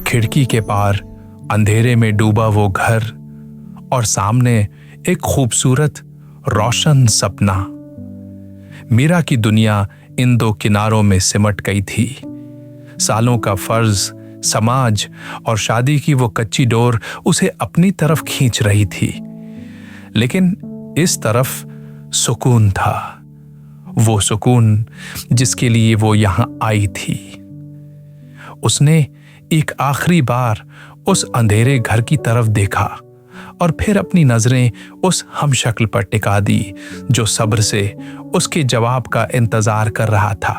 खिड़की के पार अंधेरे में डूबा वो घर और सामने एक खूबसूरत रोशन सपना। मीरा की दुनिया इन दो किनारों में सिमट गई थी। सालों का फर्ज, समाज और शादी की वो कच्ची डोर उसे अपनी तरफ खींच रही थी। लेकिन इस तरफ सुकून था, वो सुकून जिसके लिए वो यहां आई थी। उसने एक आखिरी बार उस अंधेरे घर की तरफ देखा और फिर अपनी नजरें उस हमशक्ल पर टिका दी जो सब्र से उसके जवाब का इंतजार कर रहा था।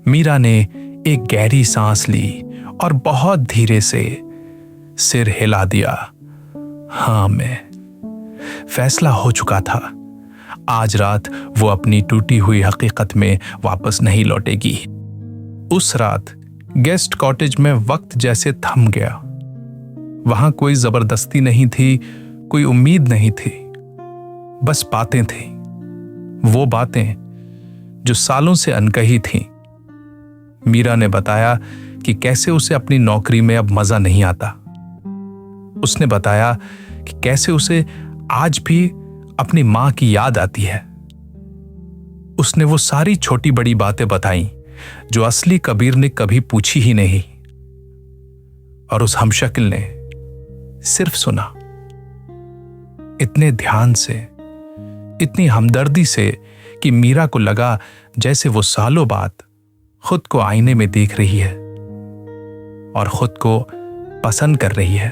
मीरा ने एक गहरी सांस ली और बहुत धीरे से सिर हिला दिया। हाँ, मैं फैसला हो चुका था। आज रात वो अपनी टूटी हुई हकीकत में वापस नहीं लौटेगी। उस रात गेस्ट कॉटेज में वक्त जैसे थम गया। वहां कोई जबरदस्ती नहीं थी, कोई उम्मीद नहीं थी, बस बातें थी। वो बातें जो सालों से अनकही थीं। मीरा ने बताया कि कैसे उसे अपनी नौकरी में अब मजा नहीं आता। उसने बताया कि कैसे उसे आज भी अपनी मां की याद आती है। उसने वो सारी छोटी बड़ी बातें बताई जो असली कबीर ने कभी पूछी ही नहीं। और उस हमशक्ल ने सिर्फ सुना, इतने ध्यान से, इतनी हमदर्दी से कि मीरा को लगा जैसे वो सालों बाद खुद को आईने में देख रही है और खुद को पसंद कर रही है।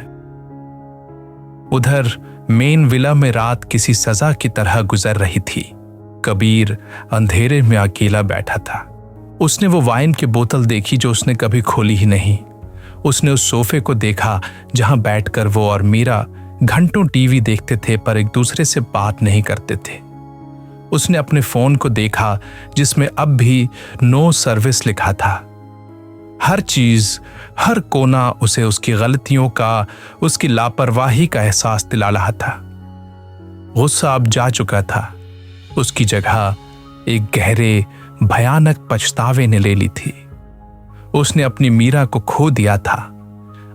उधर मेन विला में रात किसी सजा की तरह गुजर रही थी। कबीर अंधेरे में अकेला बैठा था। उसने वो वाइन की बोतल देखी जो उसने कभी खोली ही नहीं। उसने उस सोफे को देखा जहां बैठकर वो और मीरा घंटों टीवी देखते थे पर एक दूसरे से बात नहीं करते थे। उसने अपने फोन को देखा जिसमें अब भी नो सर्विस लिखा था। हर चीज, हर कोना उसे उसकी गलतियों का, उसकी लापरवाही का एहसास दिला रहा था। गुस्सा अब जा चुका था। उसकी जगह एक गहरे भयानक पछतावे ने ले ली थी। उसने अपनी मीरा को खो दिया था,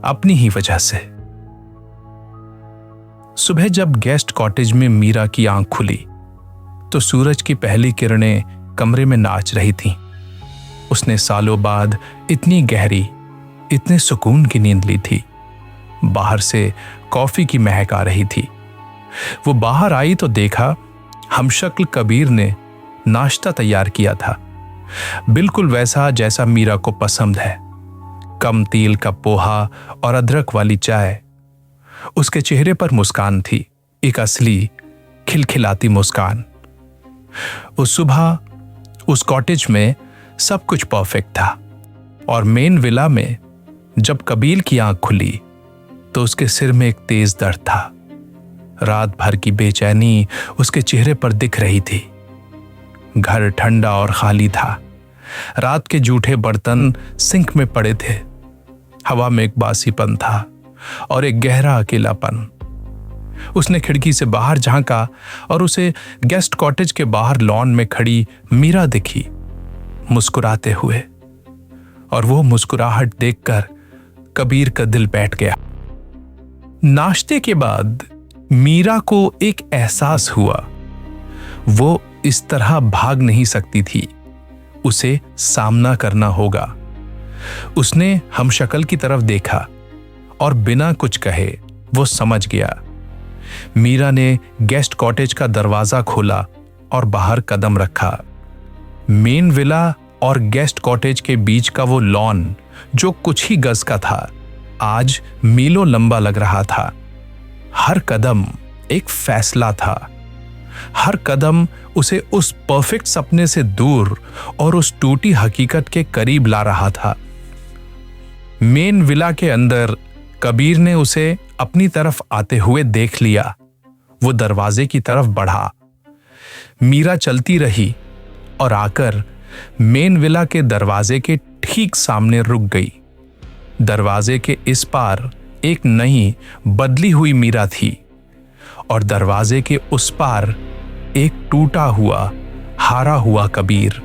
अपनी ही वजह से। सुबह जब गेस्ट कॉटेज में मीरा की आंख खुली तो सूरज की पहली किरणें कमरे में नाच रही थीं। उसने सालों बाद इतनी गहरी, इतने सुकून की नींद ली थी। बाहर से कॉफी की महक आ रही थी। वो बाहर आई तो देखा हमशक्ल कबीर ने नाश्ता तैयार किया था, बिल्कुल वैसा जैसा मीरा को पसंद है। कम तेल का पोहा और अदरक वाली चाय। उसके चेहरे पर मुस्कान थी, एक असली खिलखिलाती मुस्कान। उस सुबह उस कॉटेज में सब कुछ परफेक्ट था और मेन विला में जब कबीर की आंख खुली तो उसके सिर में एक तेज दर्द था। रात भर की बेचैनी उसके चेहरे पर दिख रही थी। घर ठंडा और खाली था। रात के जूठे बर्तन सिंक में पड़े थे। हवा में एक बासीपन था और एक गहरा अकेलापन। उसने खिड़की से बाहर झांका और उसे गेस्ट कॉटेज के बाहर लॉन में खड़ी मीरा दिखी, मुस्कुराते हुए। और वो मुस्कुराहट देखकर कबीर का दिल बैठ गया। नाश्ते के बाद मीरा को एक एहसास हुआ, वो इस तरह भाग नहीं सकती थी, उसे सामना करना होगा। उसने हमशक्ल की तरफ देखा और बिना कुछ कहे वो समझ गया। मीरा ने गेस्ट कॉटेज का दरवाजा खोला और बाहर कदम रखा। मेन विला और गेस्ट कॉटेज के बीच का वो लॉन जो कुछ ही गज का था, आज मीलों लंबा लग रहा था। हर कदम एक फैसला था। हर कदम उसे उस परफेक्ट सपने से दूर और उस टूटी हकीकत के करीब ला रहा था। मेन विला के अंदर कबीर ने उसे अपनी तरफ आते हुए देख लिया। वो दरवाजे की तरफ बढ़ा। मीरा चलती रही और आकर मेन विला के दरवाजे के ठीक सामने रुक गई। दरवाजे के इस पार एक नई बदली हुई मीरा थी और दरवाजे के उस पार एक टूटा हुआ, हारा हुआ कबीर।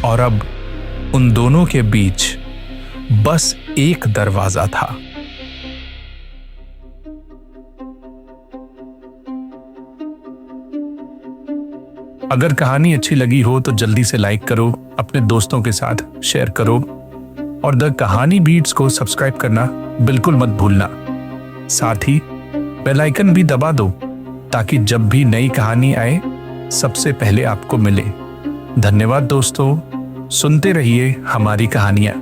और अब उन दोनों के बीच बस एक दरवाजा था। अगर कहानी अच्छी लगी हो तो जल्दी से लाइक करो, अपने दोस्तों के साथ शेयर करो और द कहानी बीट्स को सब्सक्राइब करना बिल्कुल मत भूलना। साथ ही बेल आइकन भी दबा दो ताकि जब भी नई कहानी आए सबसे पहले आपको मिले। धन्यवाद दोस्तों, सुनते रहिए हमारी कहानियां।